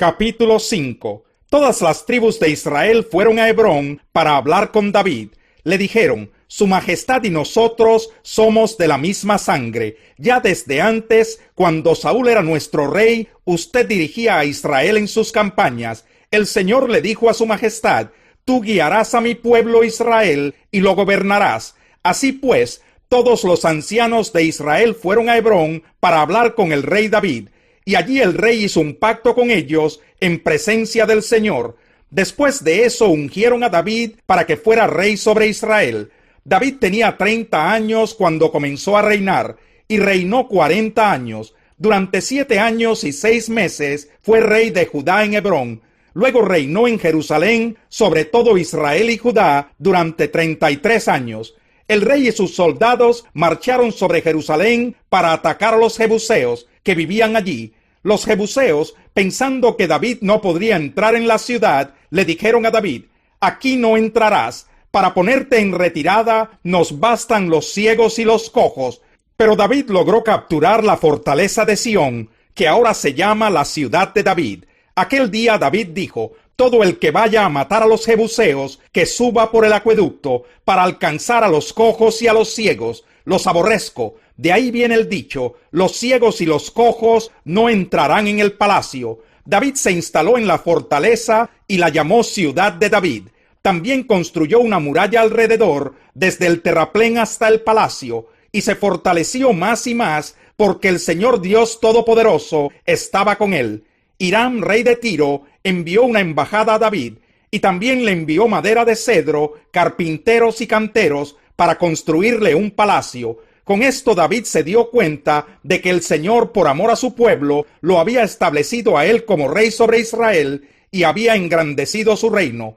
Capítulo 5. Todas las tribus de Israel fueron a Hebrón para hablar con David. Le dijeron: Su Majestad y nosotros somos de la misma sangre. Ya desde antes, cuando Saúl era nuestro rey, usted dirigía a Israel en sus campañas. El Señor le dijo a su Majestad: Tú guiarás a mi pueblo Israel y lo gobernarás. Así pues, todos los ancianos de Israel fueron a Hebrón para hablar con el rey David. Y allí el rey hizo un pacto con ellos en presencia del Señor. Después de eso ungieron a David para que fuera rey sobre Israel. David tenía 30 años cuando comenzó a reinar, y reinó 40 años. Durante 7 años y 6 meses fue rey de Judá en Hebrón. Luego reinó en Jerusalén sobre todo Israel y Judá durante 33 años. El rey y sus soldados marcharon sobre Jerusalén para atacar a los jebuseos que vivían allí. Los jebuseos, pensando que David no podría entrar en la ciudad, le dijeron a David: Aquí no entrarás. Para ponerte en retirada nos bastan los ciegos y los cojos. Pero David logró capturar la fortaleza de Sión, que ahora se llama la ciudad de David. Aquel día David dijo: Todo el que vaya a matar a los jebuseos, que suba por el acueducto para alcanzar a los cojos y a los ciegos. Los aborrezco. De ahí viene el dicho: los ciegos y los cojos no entrarán en el palacio. David se instaló en la fortaleza y la llamó Ciudad de David. También construyó una muralla alrededor, desde el terraplén hasta el palacio, y se fortaleció más y más, porque el Señor Dios Todopoderoso estaba con él. Hiram, rey de Tiro, envió una embajada a David, y también le envió madera de cedro, carpinteros y canteros, para construirle un palacio. Con esto David se dio cuenta de que el Señor, por amor a su pueblo, lo había establecido a él como rey sobre Israel, y había engrandecido su reino.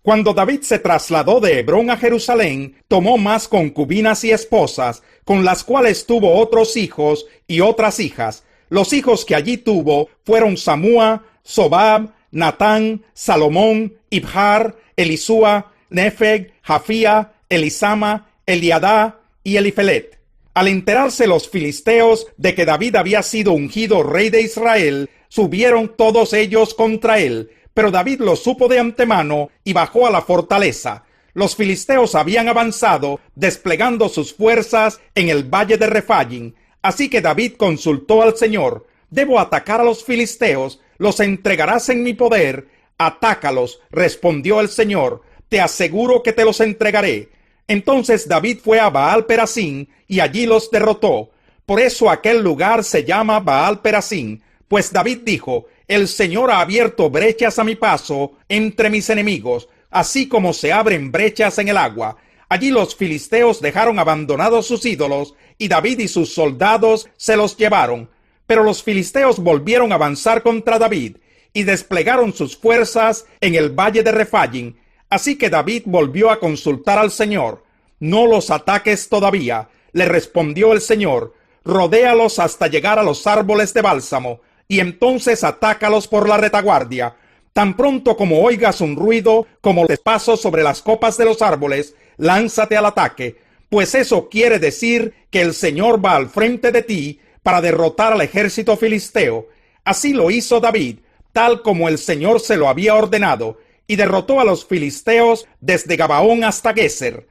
Cuando David se trasladó de Hebrón a Jerusalén, tomó más concubinas y esposas, con las cuales tuvo otros hijos y otras hijas. Los hijos que allí tuvo fueron Samúa, Sobab, Natán, Salomón, Ibjar, Elisúa, Nefeg, Jafía, Elisama, Eliadá y Elifelet. Al enterarse los filisteos de que David había sido ungido rey de Israel, subieron todos ellos contra él, pero David lo supo de antemano y bajó a la fortaleza. Los filisteos habían avanzado, desplegando sus fuerzas en el valle de Refaim. Así que David consultó al Señor: ¿Debo atacar a los filisteos? ¿Los entregarás en mi poder? Atácalos, respondió el Señor. Te aseguro que te los entregaré. Entonces David fue a Baal-Perasim y allí los derrotó. Por eso aquel lugar se llama Baal-Perasim, pues David dijo: El Señor ha abierto brechas a mi paso entre mis enemigos, así como se abren brechas en el agua. Allí los filisteos dejaron abandonados sus ídolos, y David y sus soldados se los llevaron. Pero los filisteos volvieron a avanzar contra David, y desplegaron sus fuerzas en el valle de Refaim. Así que David volvió a consultar al Señor. No los ataques todavía, le respondió el Señor. Rodéalos hasta llegar a los árboles de bálsamo, y entonces atácalos por la retaguardia. Tan pronto como oigas un ruido, como los pasos sobre las copas de los árboles, lánzate al ataque, pues eso quiere decir que el Señor va al frente de ti para derrotar al ejército filisteo. Así lo hizo David, tal como el Señor se lo había ordenado, y derrotó a los filisteos desde Gabaón hasta Geser.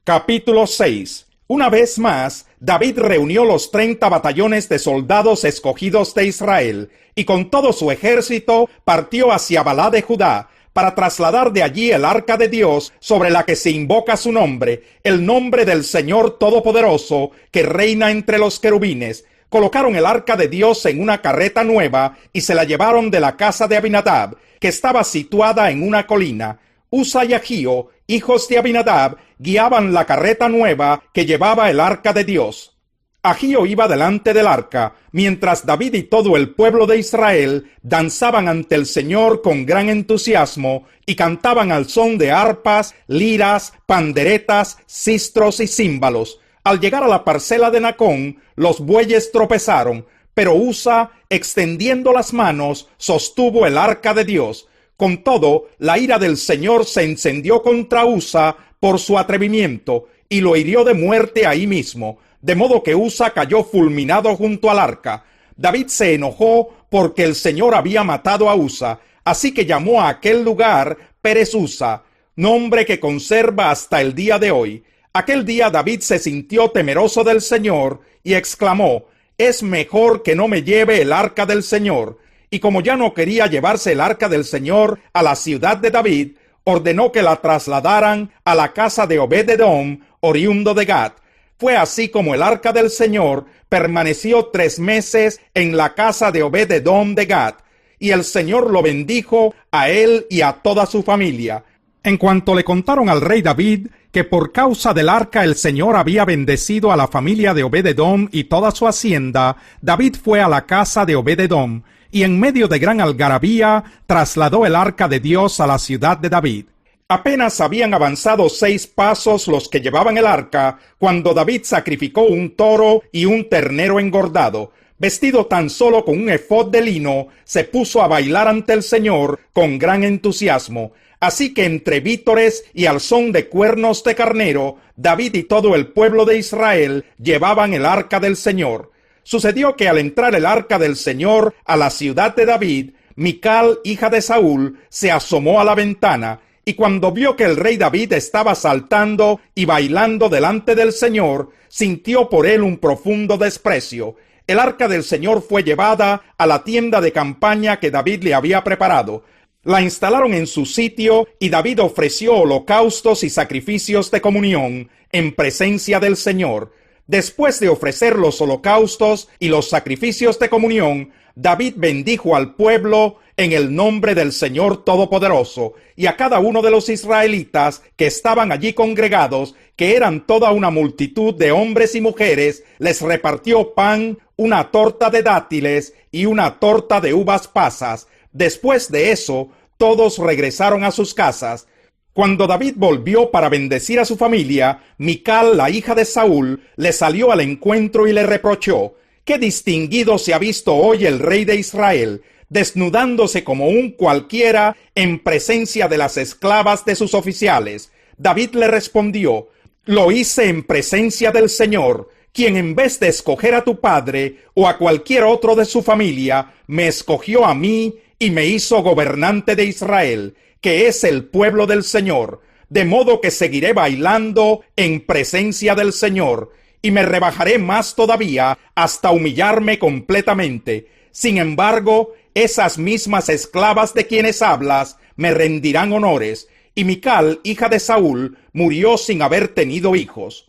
Capítulo 6. Una vez más, David reunió los 30 batallones de soldados escogidos de Israel, y con todo su ejército partió hacia Balá de Judá, para trasladar de allí el arca de Dios, sobre la que se invoca su nombre, el nombre del Señor Todopoderoso, que reina entre los querubines. Colocaron el arca de Dios en una carreta nueva, y se la llevaron de la casa de Abinadab, que estaba situada en una colina. Usa y Ahío, hijos de Abinadab, guiaban la carreta nueva que llevaba el arca de Dios. Ahío iba delante del arca, mientras David y todo el pueblo de Israel danzaban ante el Señor con gran entusiasmo y cantaban al son de arpas, liras, panderetas, sistros y címbalos. Al llegar a la parcela de Nacón, los bueyes tropezaron, pero Usa, extendiendo las manos, sostuvo el arca de Dios. Con todo, la ira del Señor se encendió contra Usa por su atrevimiento, y lo hirió de muerte ahí mismo, de modo que Usa cayó fulminado junto al arca. David se enojó porque el Señor había matado a Usa, así que llamó a aquel lugar Pérez Usa, nombre que conserva hasta el día de hoy. Aquel día David se sintió temeroso del Señor y exclamó: «Es mejor que no me lleve el arca del Señor». Y como ya no quería llevarse el arca del Señor a la ciudad de David, ordenó que la trasladaran a la casa de Obed-edom, oriundo de Gat. Fue así como el arca del Señor permaneció 3 meses en la casa de Obed-edom de Gat, y el Señor lo bendijo a él y a toda su familia. En cuanto le contaron al rey David que por causa del arca el Señor había bendecido a la familia de Obed-edom y toda su hacienda, David fue a la casa de Obed-edom, y en medio de gran algarabía trasladó el arca de Dios a la ciudad de David. Apenas habían avanzado 6 pasos los que llevaban el arca, cuando David sacrificó un toro y un ternero engordado. Vestido tan solo con un efod de lino, se puso a bailar ante el Señor con gran entusiasmo. Así que entre vítores y al son de cuernos de carnero, David y todo el pueblo de Israel llevaban el arca del Señor. Sucedió que al entrar el arca del Señor a la ciudad de David, Mical, hija de Saúl, se asomó a la ventana, y cuando vio que el rey David estaba saltando y bailando delante del Señor, sintió por él un profundo desprecio. El arca del Señor fue llevada a la tienda de campaña que David le había preparado. La instalaron en su sitio y David ofreció holocaustos y sacrificios de comunión en presencia del Señor. Después de ofrecer los holocaustos y los sacrificios de comunión, David bendijo al pueblo en el nombre del Señor Todopoderoso, y a cada uno de los israelitas que estaban allí congregados, que eran toda una multitud de hombres y mujeres, les repartió pan, una torta de dátiles y una torta de uvas pasas. Después de eso, todos regresaron a sus casas. Cuando David volvió para bendecir a su familia, Mical, la hija de Saúl, le salió al encuentro y le reprochó: «Qué distinguido se ha visto hoy el rey de Israel, desnudándose como un cualquiera en presencia de las esclavas de sus oficiales». David le respondió: «Lo hice en presencia del Señor, quien en vez de escoger a tu padre o a cualquier otro de su familia, me escogió a mí y me hizo gobernante de Israel, que es el pueblo del Señor, de modo que seguiré bailando en presencia del Señor, y me rebajaré más todavía hasta humillarme completamente. Sin embargo, esas mismas esclavas de quienes hablas me rendirán honores». Y Mical, hija de Saúl, murió sin haber tenido hijos.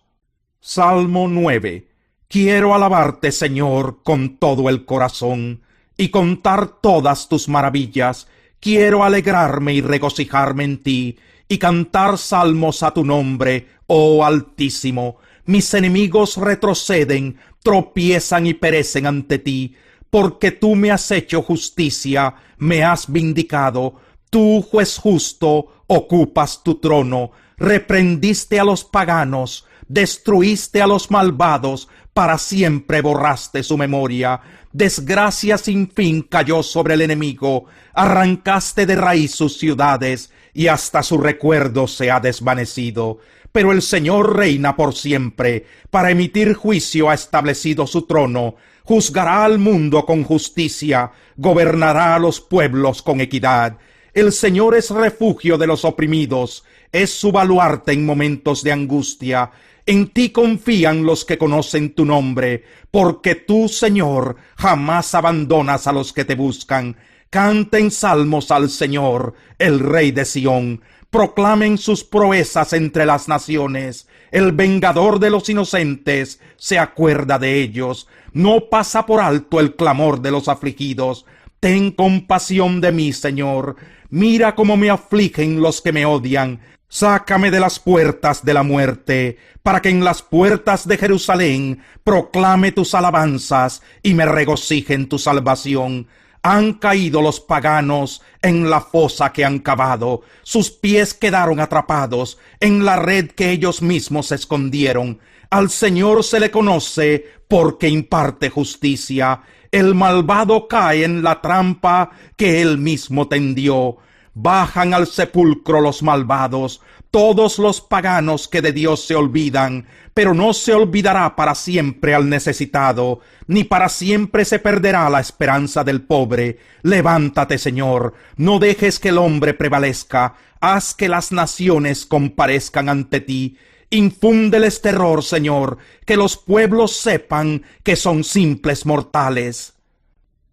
Salmo 9. Quiero alabarte, Señor, con todo el corazón, y contar todas tus maravillas. Quiero alegrarme y regocijarme en ti, y cantar salmos a tu nombre, oh Altísimo. Mis enemigos retroceden, tropiezan y perecen ante ti, porque tú me has hecho justicia, me has vindicado. Tú, juez justo, ocupas tu trono, reprendiste a los paganos, destruiste a los malvados, para siempre borraste su memoria. Desgracia sin fin cayó sobre el enemigo, arrancaste de raíz sus ciudades, y hasta su recuerdo se ha desvanecido. Pero el Señor reina por siempre, para emitir juicio ha establecido su trono, juzgará al mundo con justicia, gobernará a los pueblos con equidad. El Señor es refugio de los oprimidos, es su baluarte en momentos de angustia. En ti confían los que conocen tu nombre, porque tú, Señor, jamás abandonas a los que te buscan. Canten salmos al Señor, el Rey de Sión. Proclamen sus proezas entre las naciones. El vengador de los inocentes se acuerda de ellos. No pasa por alto el clamor de los afligidos. Ten compasión de mí, Señor. Mira cómo me afligen los que me odian. Sácame de las puertas de la muerte, para que en las puertas de Jerusalén proclame tus alabanzas y me regocije en tu salvación. Han caído los paganos en la fosa que han cavado, sus pies quedaron atrapados en la red que ellos mismos escondieron. Al Señor se le conoce porque imparte justicia. El malvado cae en la trampa que él mismo tendió. Bajan al sepulcro los malvados, todos los paganos que de Dios se olvidan, pero no se olvidará para siempre al necesitado, ni para siempre se perderá la esperanza del pobre. Levántate, Señor, no dejes que el hombre prevalezca, haz que las naciones comparezcan ante ti. Infúndeles terror, Señor, que los pueblos sepan que son simples mortales.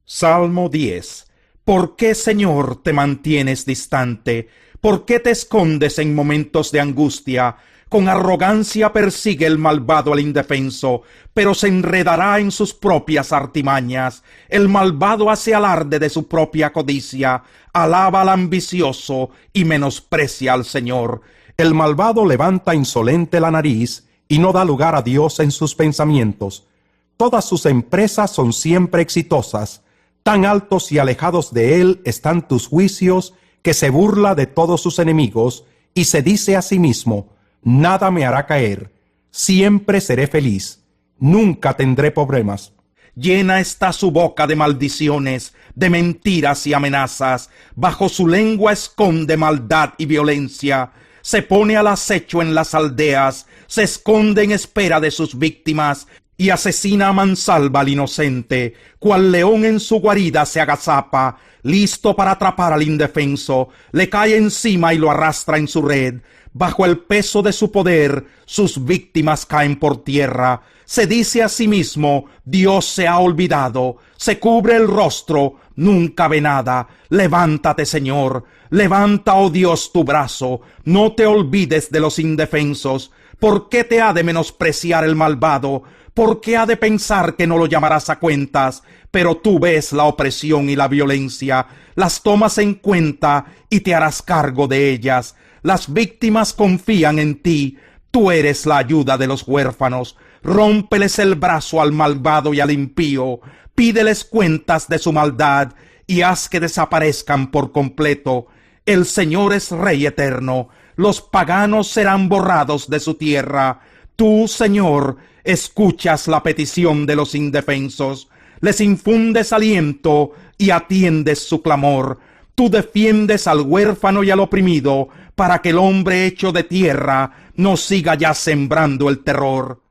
Salmo 10. ¿Por qué, Señor, te mantienes distante? ¿Por qué te escondes en momentos de angustia? Con arrogancia persigue el malvado al indefenso, pero se enredará en sus propias artimañas. El malvado hace alarde de su propia codicia, alaba al ambicioso y menosprecia al Señor. El malvado levanta insolente la nariz y no da lugar a Dios en sus pensamientos. Todas sus empresas son siempre exitosas. Tan altos y alejados de él están tus juicios, que se burla de todos sus enemigos y se dice a sí mismo: nada me hará caer, siempre seré feliz, nunca tendré problemas. Llena está su boca de maldiciones, de mentiras y amenazas. Bajo su lengua esconde maldad y violencia. Se pone al acecho en las aldeas, se esconde en espera de sus víctimas y asesina a mansalva al inocente. Cual león en su guarida se agazapa, listo para atrapar al indefenso. Le cae encima y lo arrastra en su red. Bajo el peso de su poder, sus víctimas caen por tierra. Se dice a sí mismo: Dios se ha olvidado. Se cubre el rostro, nunca ve nada. Levántate, Señor. Levanta, oh Dios, tu brazo. No te olvides de los indefensos. ¿Por qué te ha de menospreciar el malvado? ¿Por qué ha de pensar que no lo llamarás a cuentas? Pero tú ves la opresión y la violencia, las tomas en cuenta y te harás cargo de ellas. Las víctimas confían en ti, tú eres la ayuda de los huérfanos. Rómpeles el brazo al malvado y al impío, pídeles cuentas de su maldad y haz que desaparezcan por completo. El Señor es Rey eterno, los paganos serán borrados de su tierra. Tú, Señor, escuchas la petición de los indefensos, les infundes aliento y atiendes su clamor. Tú defiendes al huérfano y al oprimido, para que el hombre hecho de tierra no siga ya sembrando el terror.